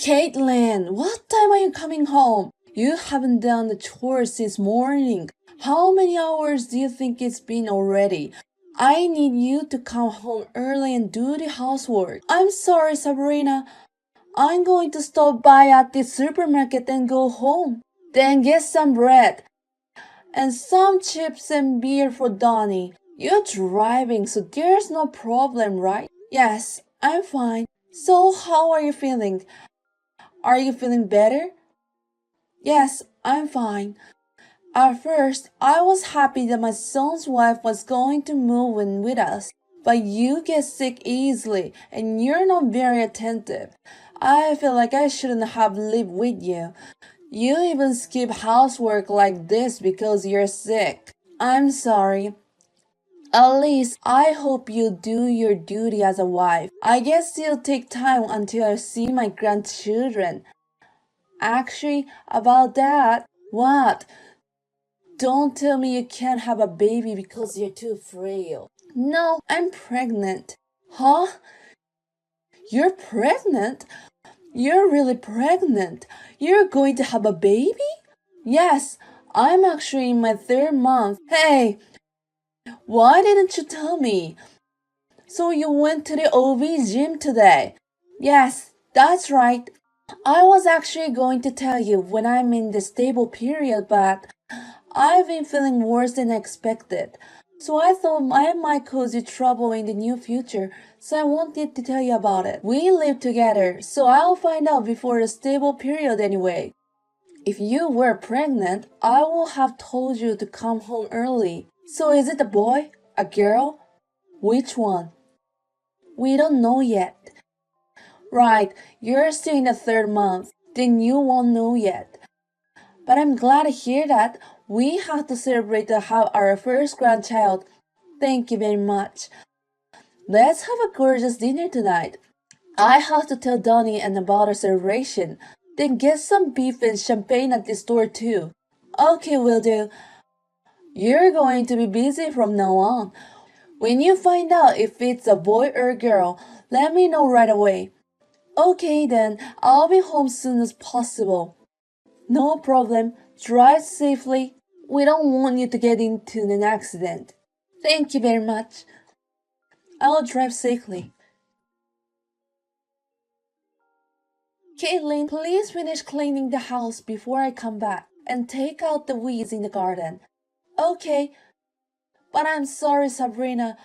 Caitlin, what time are you coming home? You haven't done the chores since morning. How many hours do you think it's been already? I need you to come home early and do the housework. I'm sorry, Sabrina. I'm going to stop by at the supermarket and go home. Then get some bread and some chips and beer for Donnie. You're driving, so there's no problem, right? Yes, I'm fine. So how are you feeling? Are you feeling better? Yes, I'm fine. At first, I was happy that my son's wife was going to move in with us, but you get sick easily and you're not very attentive. I feel like I shouldn't have lived with you. You even skip housework like this because you're sick. I'm sorry. At least I hope you do your duty as a wife. I guess it'll take time until I see my grandchildren. Actually, about that, what? Don't tell me you can't have a baby because you're too frail. No, I'm pregnant. Huh? You're pregnant? You're really pregnant. You're going to have a baby? Yes, I'm actually in my 3rd month. Hey, why didn't you tell me? So you went to the OB gym today? Yes, that's right. I was actually going to tell you when I'm in the stable period, but I've been feeling worse than expected. So I thought I might cause you trouble in the near future, so I wanted to tell you about it. We live together, so I'll find out before the stable period anyway. If you were pregnant, I would have told you to come home early. So is it a boy? A girl? Which one? We don't know yet. Right, you're still in the 3rd month. Then you won't know yet. But I'm glad to hear that. We have to celebrate to have our first grandchild. Thank you very much. Let's have a gorgeous dinner tonight. I have to tell Donnie and about our celebration. Then get some beef and champagne at the store too. Okay, will do. You're going to be busy from now on. When you find out if it's a boy or a girl, let me know right away. Okay then, I'll be home soon as possible. No problem. Drive safely. We don't want you to get into an accident. Thank you very much. I'll drive safely. Caitlin, please finish cleaning the house before I come back and take out the weeds in the garden. Okay. But I'm sorry, Sabrina.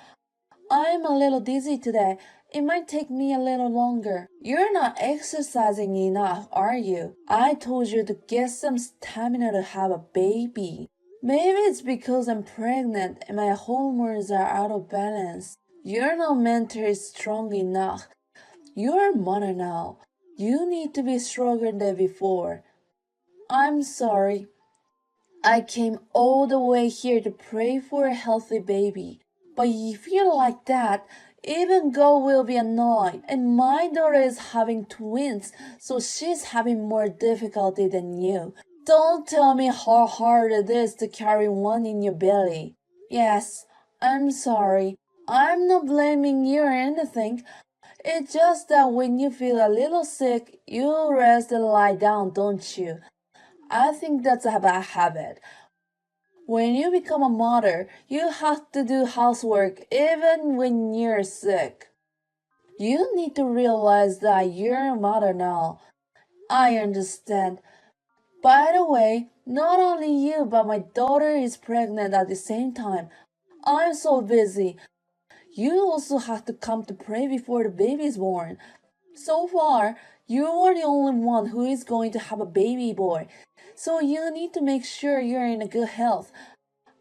I'm a little dizzy today. It might take me a little longer. You're not exercising enough, are you? I told you to get some stamina to have a baby. Maybe it's because I'm pregnant and my hormones are out of balance. You're not mentally strong enough. You're a mother now. You need to be stronger than before. I'm sorry. I came all the way here to pray for a healthy baby. But if you're like that, even God will be annoyed. And my daughter is having twins, so she's having more difficulty than you. Don't tell me how hard it is to carry one in your belly. Yes, I'm sorry. I'm not blaming you or anything. It's just that when you feel a little sick, you rest and lie down, don't you? I think that's a bad habit. When you become a mother, you have to do housework even when you're sick. You need to realize that you're a mother now. I understand. By the way, not only you but my daughter is pregnant at the same time. I'm so busy. You also have to come to pray before the baby is born. So far, you are the only one who is going to have a baby boy. So you need to make sure you're in a good health.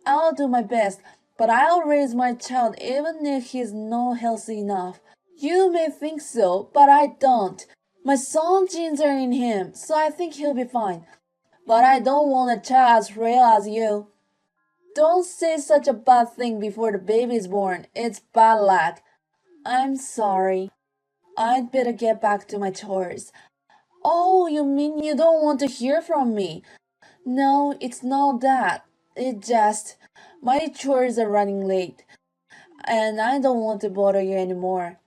I'll do my best, but I'll raise my child even if he's not healthy enough. You may think so, but I don't. My son's genes are in him, so I think he'll be fine. But I don't want a child as frail as you. Don't say such a bad thing before the baby's born. It's bad luck. I'm sorry. I'd better get back to my chores. Oh, you mean you don't want to hear from me? No, it's not that. It just, my chores are running late, and I don't want to bother you anymore.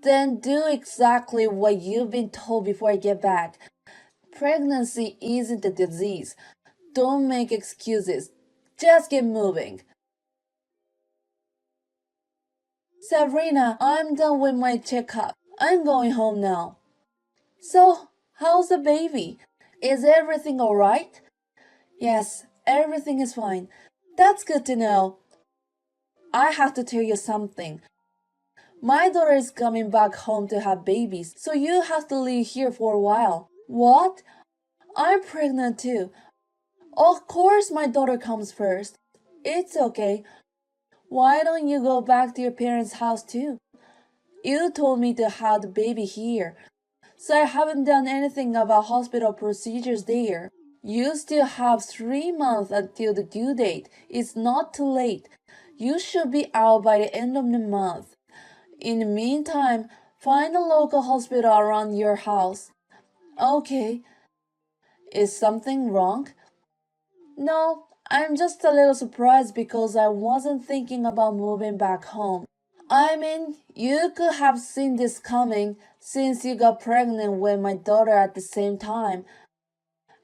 Then do exactly what you've been told before I get back. Pregnancy isn't a disease. Don't make excuses. Just get moving. Sabrina, I'm done with my checkup. I'm going home now. So, how's the baby? Is everything alright? Yes, everything is fine. That's good to know. I have to tell you something. My daughter is coming back home to have babies, so you have to live here for a while. What? I'm pregnant too. Of course, my daughter comes first. It's okay. Why don't you go back to your parents' house too? You told me to have the baby here, so I haven't done anything about hospital procedures there. You still have 3 months until the due date. It's not too late. You should be out by the end of the month. In the meantime, find a local hospital around your house. Okay. Is something wrong? No, I'm just a little surprised because I wasn't thinking about moving back home. I mean, you could have seen this coming since you got pregnant with my daughter at the same time.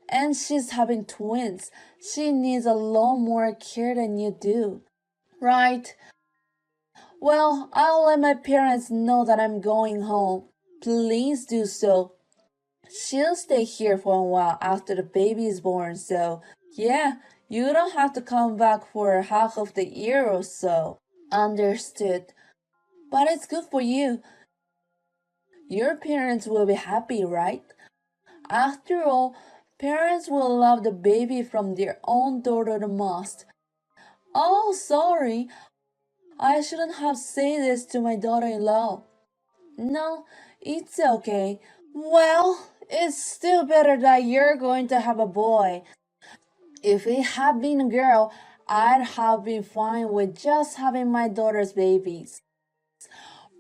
And she's having twins. She needs a lot more care than you do. Right. Well, I'll let my parents know that I'm going home. Please do so. She'll stay here for a while after the baby is born, so yeah, you don't have to come back for half of the year or so. Understood. But it's good for you. Your parents will be happy, right? After all, parents will love the baby from their own daughter the most. Oh, sorry. I shouldn't have said this to my daughter-in-law. No, it's okay. Well, it's still better that you're going to have a boy. If it had been a girl, I'd have been fine with just having my daughter's babies.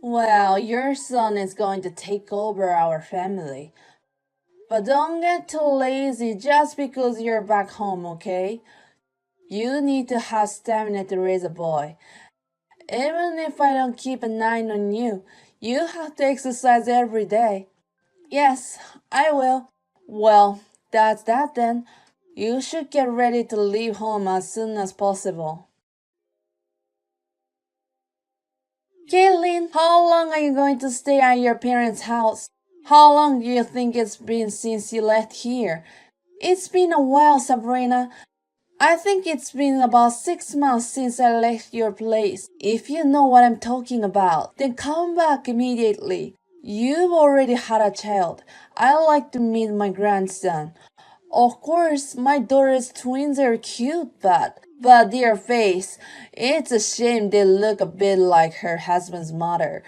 Well, your son is going to take over our family. But don't get too lazy just because you're back home, okay? You need to have stamina to raise a boy. Even if I don't keep an eye on you, you have to exercise every day. Yes, I will. Well, that's that then. You should get ready to leave home as soon as possible. Caitlin, how long are you going to stay at your parents' house? How long do you think it's been since you left here? It's been a while, Sabrina. I think it's been about 6 months since I left your place. If you know what I'm talking about, then come back immediately. You've already had a child. I like to meet my grandson. Of course, my daughter's twins are cute, but their face, it's a shame they look a bit like her husband's mother.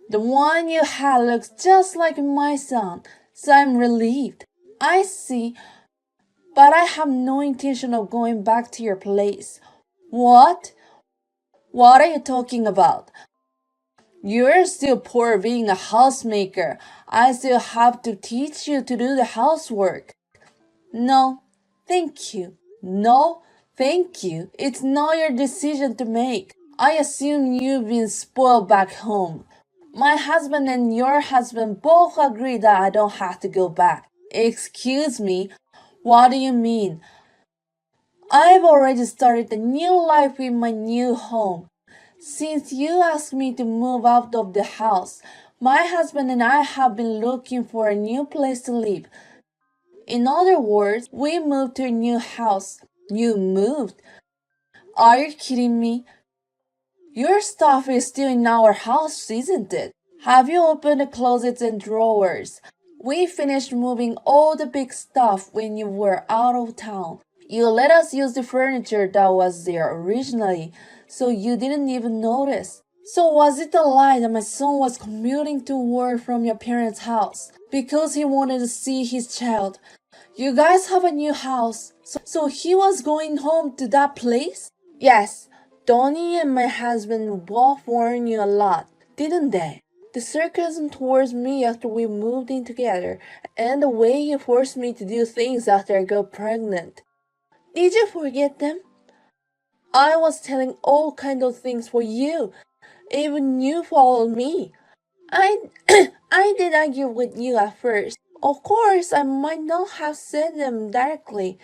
The one you had looks just like my son, so I'm relieved. I see, but I have no intention of going back to your place. What? What are you talking about? You're still poor being a housemaker. I still have to teach you to do the housework. No, thank you. No, thank you. It's not your decision to make. I assume you've been spoiled back home. My husband and your husband both agree that I don't have to go back. Excuse me, what do you mean? I've already started a new life in my new home. Since you asked me to move out of the house, my husband and I have been looking for a new place to live. In other words, we moved to a new house. You moved? Are you kidding me? Your stuff is still in our house, isn't it? Have you opened the closets and drawers? We finished moving all the big stuff when you were out of town. You let us use the furniture that was there originally, so you didn't even notice. So was it a lie that my son was commuting to work from your parents' house because he wanted to see his child? You guys have a new house, so he was going home to that place? Yes, Donnie and my husband both warned you a lot, didn't they? The sarcasm towards me after we moved in together, and the way you forced me to do things after I got pregnant. Did you forget them? I was telling all kinds of things for you. Even you followed me. I I did argue with you at first. Of course, I might not have said them directly,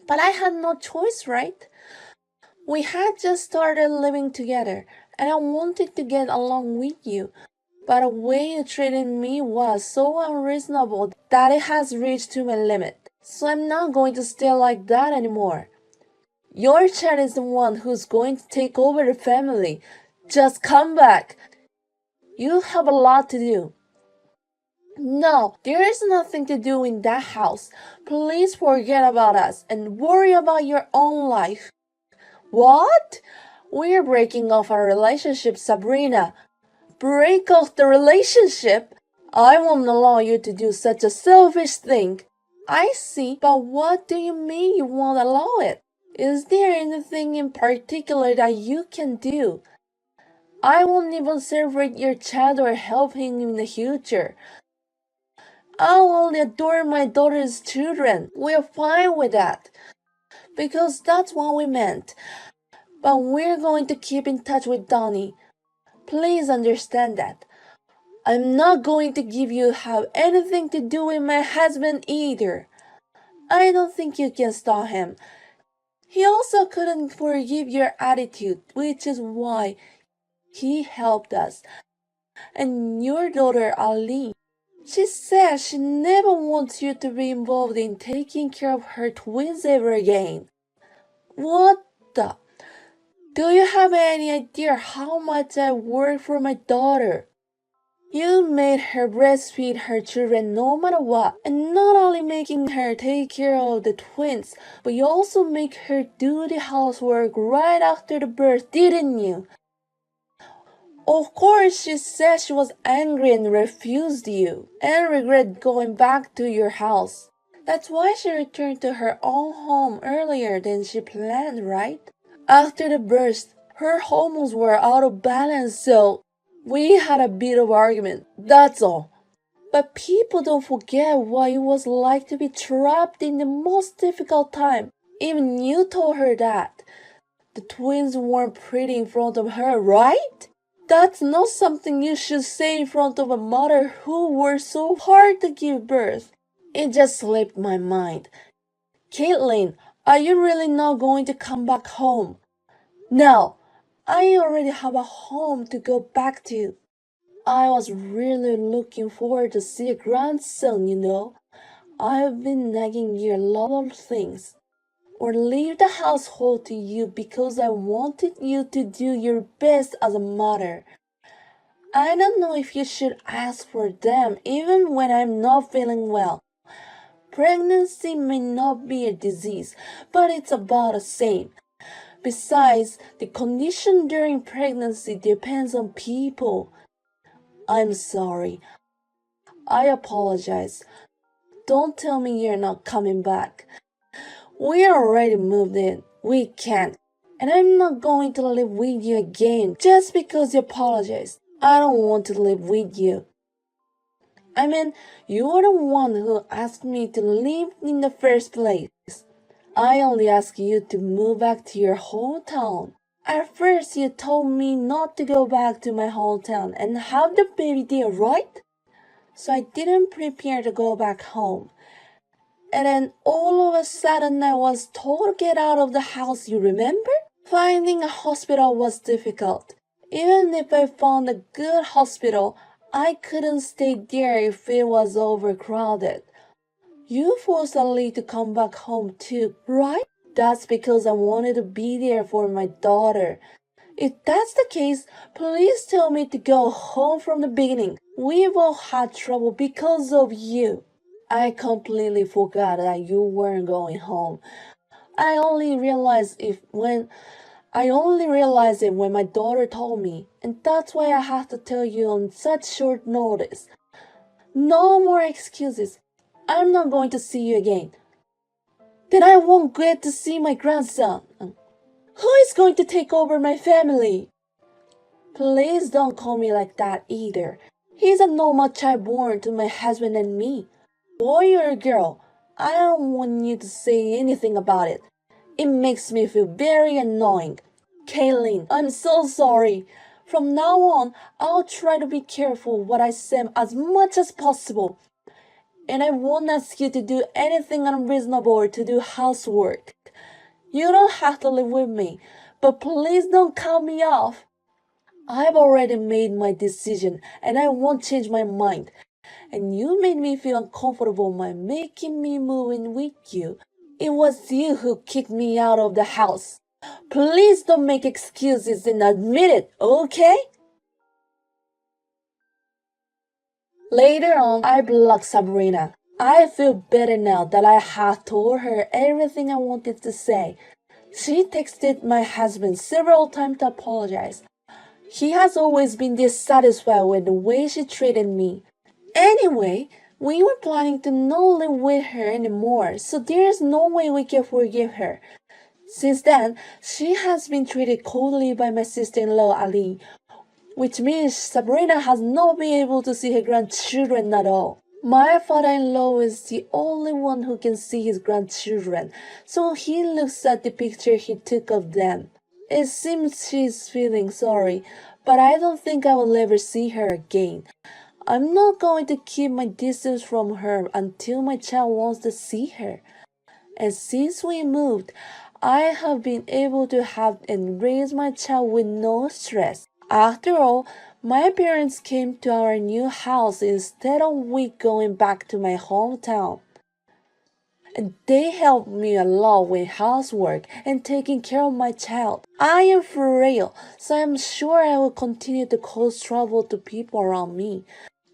but I had no choice, right? We had just started living together, and I wanted to get along with you. But the way you treated me was so unreasonable that it has reached to my limit. So I'm not going to stay like that anymore. Your child is the one who's going to take over the family. Just come back. You have a lot to do. No, there is nothing to do in that house. Please forget about us and worry about your own life. What? We're breaking off our relationship, Sabrina. Break off the relationship? I won't allow you to do such a selfish thing. I see, but what do you mean you won't allow it? Is there anything in particular that you can do? I won't even celebrate your child or help him in the future. I'll only adore my daughter's children. We're fine with that. Because that's what we meant. But we're going to keep in touch with Donnie. Please understand that. I'm not going to give you have anything to do with my husband either. I don't think you can stop him. He also couldn't forgive your attitude, which is why he helped us. And your daughter Ali, she says she never wants you to be involved in taking care of her twins ever again. What the? Do you have any idea how much I work for my daughter? You made her breastfeed her children no matter what, and not only making her take care of the twins, but you also make her do the housework right after the birth, didn't you? Of course, she said she was angry and refused you, and regret going back to your house. That's why she returned to her own home earlier than she planned, right? After the birth, her hormones were out of balance, so we had a bit of argument, that's all. But people don't forget what it was like to be trapped in the most difficult time. Even you told her that. The twins weren't pretty in front of her, right? That's not something you should say in front of a mother who worked so hard to give birth. It just slipped my mind. Caitlin, are you really not going to come back home? No, I already have a home to go back to. I was really looking forward to see a grandson, you know. I've been nagging you a lot of things. Or leave the household to you because I wanted you to do your best as a mother. I don't know if you should ask for them even when I'm not feeling well. Pregnancy may not be a disease, but it's about the same. Besides, the condition during pregnancy depends on people. I'm sorry. I apologize. Don't tell me you're not coming back. We already moved in. We can't. And I'm not going to live with you again just because you apologized. I don't want to live with you. I mean, you're the one who asked me to leave in the first place. I only asked you to move back to your hometown. At first, you told me not to go back to my hometown and have the baby there, right? So I didn't prepare to go back home. And then all of a sudden I was told to get out of the house, you remember? Finding a hospital was difficult. Even if I found a good hospital, I couldn't stay there if it was overcrowded. You forced Ali to come back home too, right? That's because I wanted to be there for my daughter. If that's the case, please tell me to go home from the beginning. We've all had trouble because of you. I completely forgot that you weren't going home. I only realized it when my daughter told me, and that's why I have to tell you on such short notice. No more excuses. I'm not going to see you again. Then I won't get to see my grandson. Who is going to take over my family? Please don't call me like that either. He's a normal child born to my husband and me. Boy or girl, I don't want you to say anything about it. It makes me feel very annoying. Kaylin, I'm so sorry. From now on, I'll try to be careful what I say as much as possible. And I won't ask you to do anything unreasonable or to do housework. You don't have to live with me, but please don't cut me off. I've already made my decision and I won't change my mind. And you made me feel uncomfortable by making me move in with you. It was you who kicked me out of the house. Please don't make excuses and admit it, okay? Later on, I blocked Sabrina. I feel better now that I have told her everything I wanted to say. She texted my husband several times to apologize. He has always been dissatisfied with the way she treated me. Anyway, we were planning to not live with her anymore, so there's no way we can forgive her. Since then, she has been treated coldly by my sister-in-law Ali, which means Sabrina has not been able to see her grandchildren at all. My father-in-law is the only one who can see his grandchildren, so he looks at the picture he took of them. It seems she's feeling sorry, but I don't think I will ever see her again. I'm not going to keep my distance from her until my child wants to see her. And since we moved, I have been able to have and raise my child with no stress. After all, my parents came to our new house instead of we going back to my hometown. And they helped me a lot with housework and taking care of my child. I am frail, so I'm sure I will continue to cause trouble to people around me.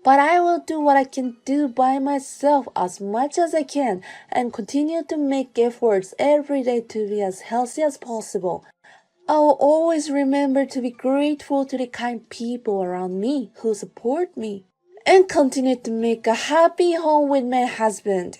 But I will do what I can do by myself as much as I can and continue to make efforts every day to be as healthy as possible. I will always remember to be grateful to the kind people around me who support me and continue to make a happy home with my husband.